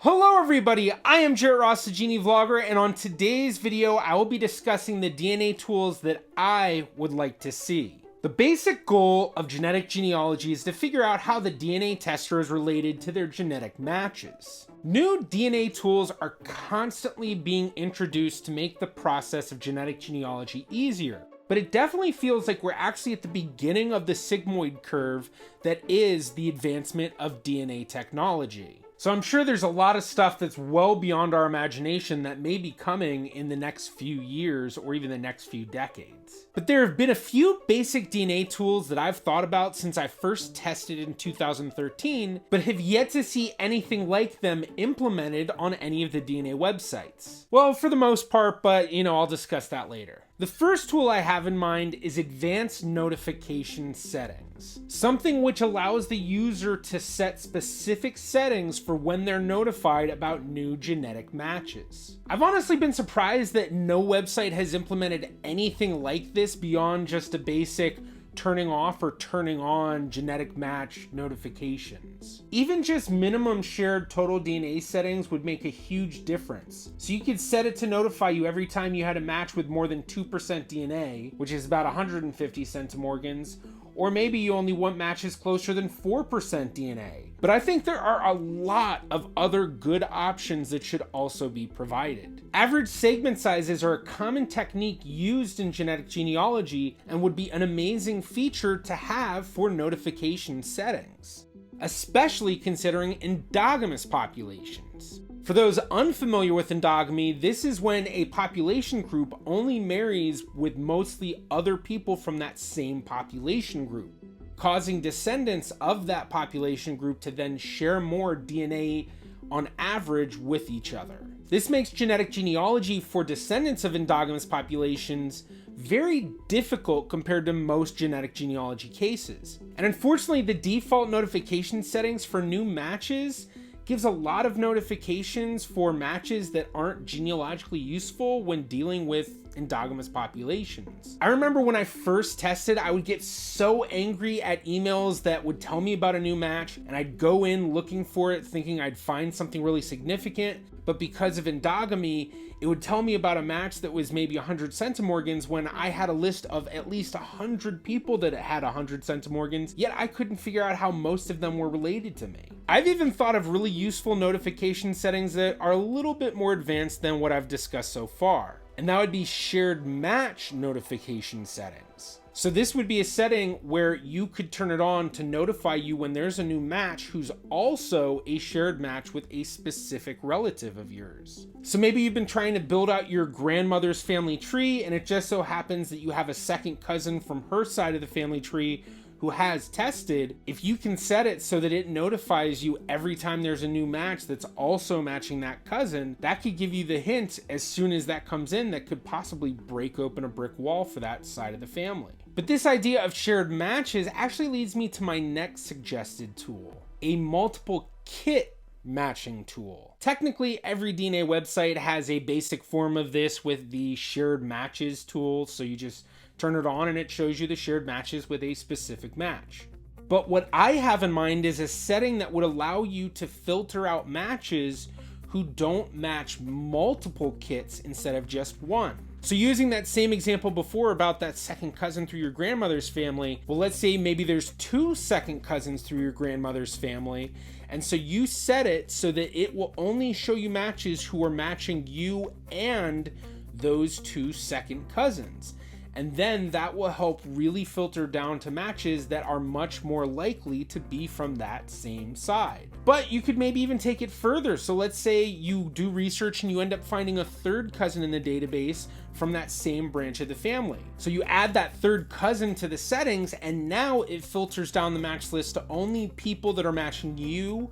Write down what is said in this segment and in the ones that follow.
Hello everybody, I am Jarrett Ross, the GeneaVlogger, and on today's video, I will be discussing the DNA tools that I would like to see. The basic goal of genetic genealogy is to figure out how the DNA tester is related to their genetic matches. New DNA tools are constantly being introduced to make the process of genetic genealogy easier. But it definitely feels like we're actually at the beginning of the sigmoid curve that is the advancement of DNA technology. So I'm sure there's a lot of stuff that's well beyond our imagination that may be coming in the next few years or even the next few decades. But there have been a few basic DNA tools that I've thought about since I first tested in 2013, but have yet to see anything like them implemented on any of the DNA websites. Well, for the most part, but I'll discuss that later. The first tool I have in mind is advanced notification settings, something which allows the user to set specific settings for when they're notified about new genetic matches. I've honestly been surprised that no website has implemented anything like this beyond just a basic turning off or turning on genetic match notifications. Even just minimum shared total DNA settings would make a huge difference. So you could set it to notify you every time you had a match with more than 2% DNA, which is about 150 centimorgans, or maybe you only want matches closer than 4% DNA. But I think there are a lot of other good options that should also be provided. Average segment sizes are a common technique used in genetic genealogy and would be an amazing feature to have for notification settings, especially considering endogamous populations. For those unfamiliar with endogamy, this is when a population group only marries with mostly other people from that same population group, causing descendants of that population group to then share more DNA on average with each other. This makes genetic genealogy for descendants of endogamous populations very difficult compared to most genetic genealogy cases. And unfortunately, the default notification settings for new matches gives a lot of notifications for matches that aren't genealogically useful when dealing with endogamous populations. I remember when I first tested, I would get so angry at emails that would tell me about a new match, and I'd go in looking for it thinking I'd find something really significant, but because of endogamy, it would tell me about a match that was maybe 100 centimorgans when I had a list of at least 100 people that had 100 centimorgans, yet I couldn't figure out how most of them were related to me. I've even thought of really useful notification settings that are a little bit more advanced than what I've discussed so far, and that would be shared match notification settings. So this would be a setting where you could turn it on to notify you when there's a new match who's also a shared match with a specific relative of yours. So maybe you've been trying to build out your grandmother's family tree, and it just so happens that you have a second cousin from her side of the family tree who has tested. If you can set it so that it notifies you every time there's a new match that's also matching that cousin, that could give you the hint as soon as that comes in that could possibly break open a brick wall for that side of the family. But this idea of shared matches actually leads me to my next suggested tool, a multiple kit matching tool. Technically, every DNA website has a basic form of this with the shared matches tool, so you just turn it on and it shows you the shared matches with a specific match. But what I have in mind is a setting that would allow you to filter out matches who don't match multiple kits instead of just one. So using that same example before about that second cousin through your grandmother's family, well, let's say maybe there's 2 second cousins through your grandmother's family, and so you set it so that it will only show you matches who are matching you and those 2 second cousins. And then that will help really filter down to matches that are much more likely to be from that same side. But you could maybe even take it further. So let's say you do research and you end up finding a 3rd cousin in the database from that same branch of the family. So you add that 3rd cousin to the settings, and now it filters down the match list to only people that are matching you,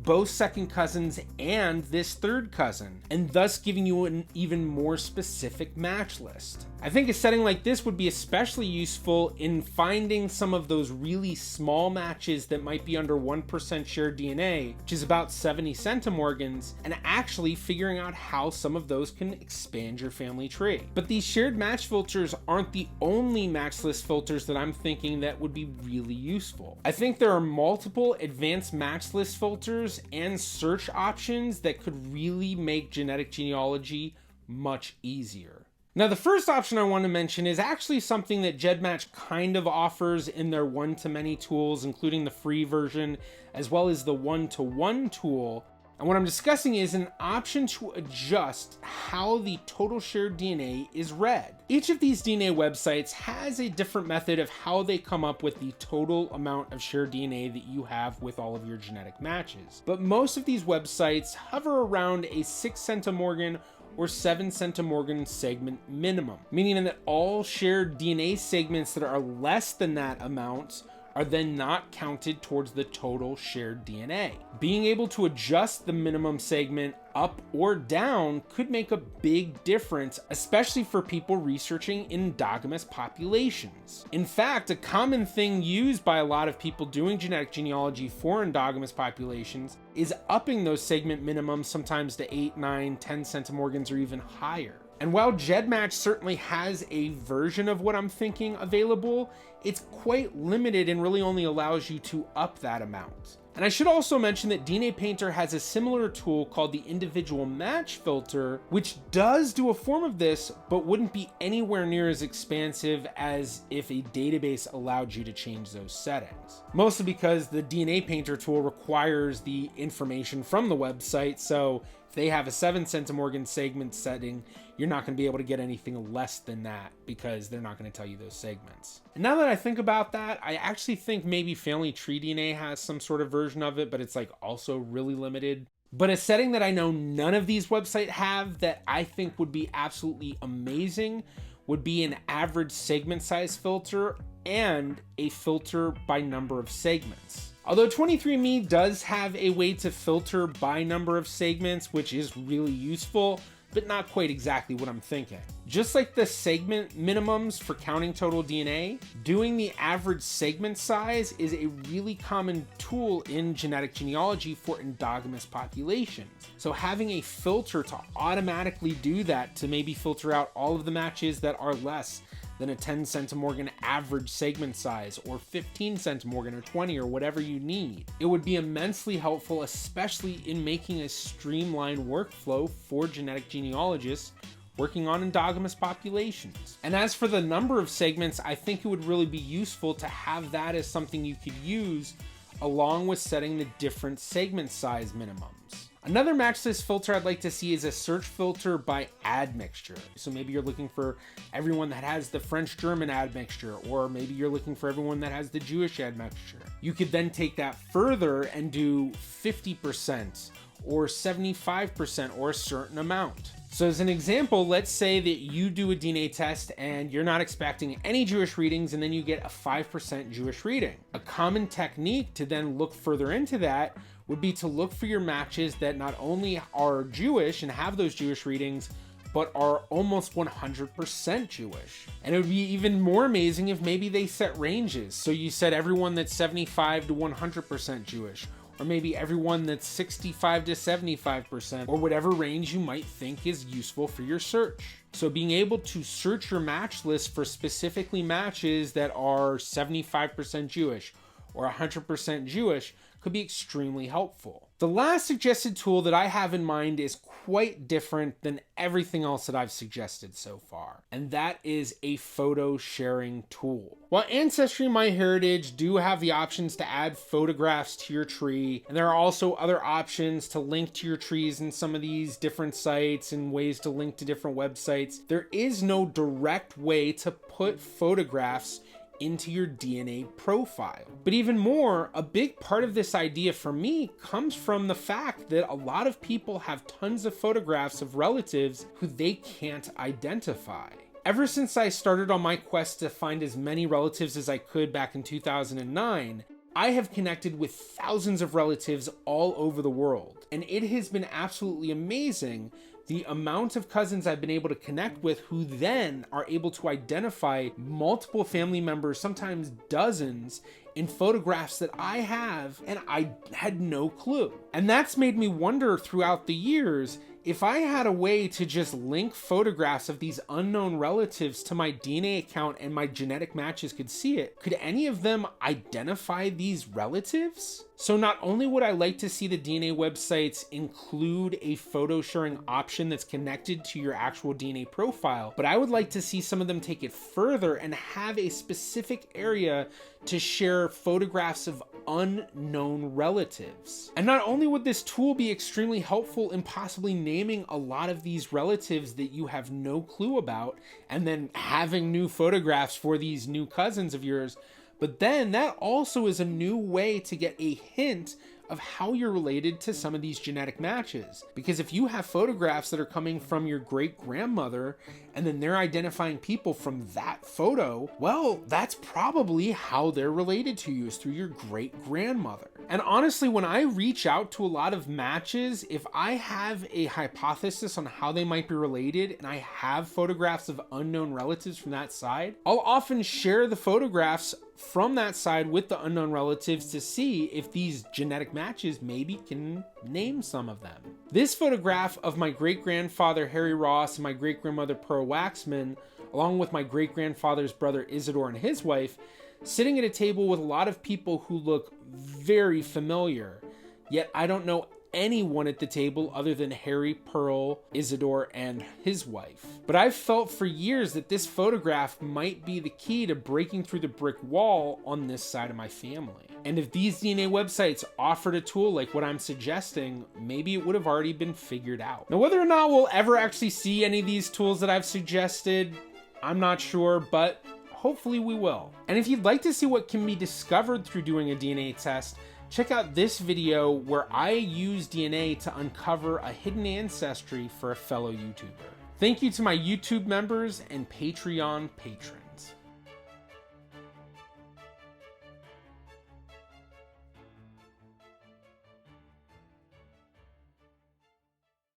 both second cousins, and this 3rd cousin, and thus giving you an even more specific match list. I think a setting like this would be especially useful in finding some of those really small matches that might be under 1% shared DNA, which is about 70 centimorgans, and actually figuring out how some of those can expand your family tree. But these shared match filters aren't the only match list filters that I'm thinking that would be really useful. I think there are multiple advanced match list filters and search options that could really make genetic genealogy much easier. Now, the first option I want to mention is actually something that GEDmatch kind of offers in their one-to-many tools, including the free version, as well as the one-to-one tool. And what I'm discussing is an option to adjust how the total shared DNA is read. Each of these DNA websites has a different method of how they come up with the total amount of shared DNA that you have with all of your genetic matches. But most of these websites hover around a 6 centimorgan or 7 centimorgan segment minimum, meaning that all shared DNA segments that are less than that amount are then not counted towards the total shared DNA. Being able to adjust the minimum segment up or down could make a big difference, especially for people researching endogamous populations. In fact, a common thing used by a lot of people doing genetic genealogy for endogamous populations is upping those segment minimums sometimes to 8, 9, 10 centimorgans or even higher. And while GEDmatch certainly has a version of what I'm thinking available, it's quite limited and really only allows you to up that amount. And I should also mention that DNA Painter has a similar tool called the individual match filter, which does do a form of this, but wouldn't be anywhere near as expansive as if a database allowed you to change those settings. Mostly because the DNA Painter tool requires the information from the website, so if they have a 7 centimorgan segment setting, you're not going to be able to get anything less than that because they're not going to tell you those segments. And now that I think about that, I actually think maybe Family Tree DNA has some sort of version of it, but it's like also really limited. But a setting that I know none of these websites have that I think would be absolutely amazing would be an average segment size filter and a filter by number of segments. Although 23andMe does have a way to filter by number of segments, which is really useful, but not quite exactly what I'm thinking. Just like the segment minimums for counting total DNA, doing the average segment size is a really common tool in genetic genealogy for endogamous populations. So having a filter to automatically do that, to maybe filter out all of the matches that are less than a 10 centimorgan average segment size, or 15 centimorgan, or 20, or whatever you need. It would be immensely helpful, especially in making a streamlined workflow for genetic genealogists working on endogamous populations. And as for the number of segments, I think it would really be useful to have that as something you could use along with setting the different segment size minimums. Another match list filter I'd like to see is a search filter by admixture. So maybe you're looking for everyone that has the French-German admixture, or maybe you're looking for everyone that has the Jewish admixture. You could then take that further and do 50% or 75% or a certain amount. So as an example, let's say that you do a DNA test and you're not expecting any Jewish readings, and then you get a 5% Jewish reading. A common technique to then look further into that would be to look for your matches that not only are Jewish and have those Jewish readings, but are almost 100% Jewish. And it would be even more amazing if maybe they set ranges. So you said everyone that's 75 to 100% Jewish, or maybe everyone that's 65 to 75%, or whatever range you might think is useful for your search. So being able to search your match list for specifically matches that are 75% Jewish or 100% Jewish could be extremely helpful. The last suggested tool that I have in mind is quite different than everything else that I've suggested so far, and that is a photo sharing tool. While Ancestry and MyHeritage do have the options to add photographs to your tree, and there are also other options to link to your trees in some of these different sites and ways to link to different websites, there is no direct way to put photographs into your DNA profile. But even more, a big part of this idea for me comes from the fact that a lot of people have tons of photographs of relatives who they can't identify. Ever since I started on my quest to find as many relatives as I could back in 2009, I have connected with thousands of relatives all over the world. and it has been absolutely amazing the amount of cousins I've been able to connect with who then are able to identify multiple family members, sometimes dozens, in photographs that I have and I had no clue. And that's made me wonder throughout the years, if I had a way to just link photographs of these unknown relatives to my DNA account and my genetic matches could see it, could any of them identify these relatives? So not only would I like to see the DNA websites include a photo sharing option that's connected to your actual DNA profile, but I would like to see some of them take it further and have a specific area to share photographs of unknown relatives. And not only would this tool be extremely helpful in possibly naming a lot of these relatives that you have no clue about, and then having new photographs for these new cousins of yours, but then that also is a new way to get a hint of how you're related to some of these genetic matches. Because if you have photographs that are coming from your great grandmother and then they're identifying people from that photo, well, that's probably how they're related to you, is through your great grandmother. And honestly, when I reach out to a lot of matches, if I have a hypothesis on how they might be related and I have photographs of unknown relatives from that side, I'll often share the photographs from that side with the unknown relatives to see if these genetic matches maybe can name some of them. This photograph of my great-grandfather Harry Ross and my great-grandmother Pearl Waxman, along with my great-grandfather's brother Isidore and his wife, sitting at a table with a lot of people who look very familiar, yet I don't know anyone at the table other than Harry, Pearl, Isidore, and his wife. But I've felt for years that this photograph might be the key to breaking through the brick wall on this side of my family. And if these DNA websites offered a tool like what I'm suggesting, maybe it would have already been figured out. Now, whether or not we'll ever actually see any of these tools that I've suggested, I'm not sure, but hopefully we will. And if you'd like to see what can be discovered through doing a DNA test, check out this video where I use DNA to uncover a hidden ancestry for a fellow YouTuber. Thank you to my YouTube members and Patreon patrons.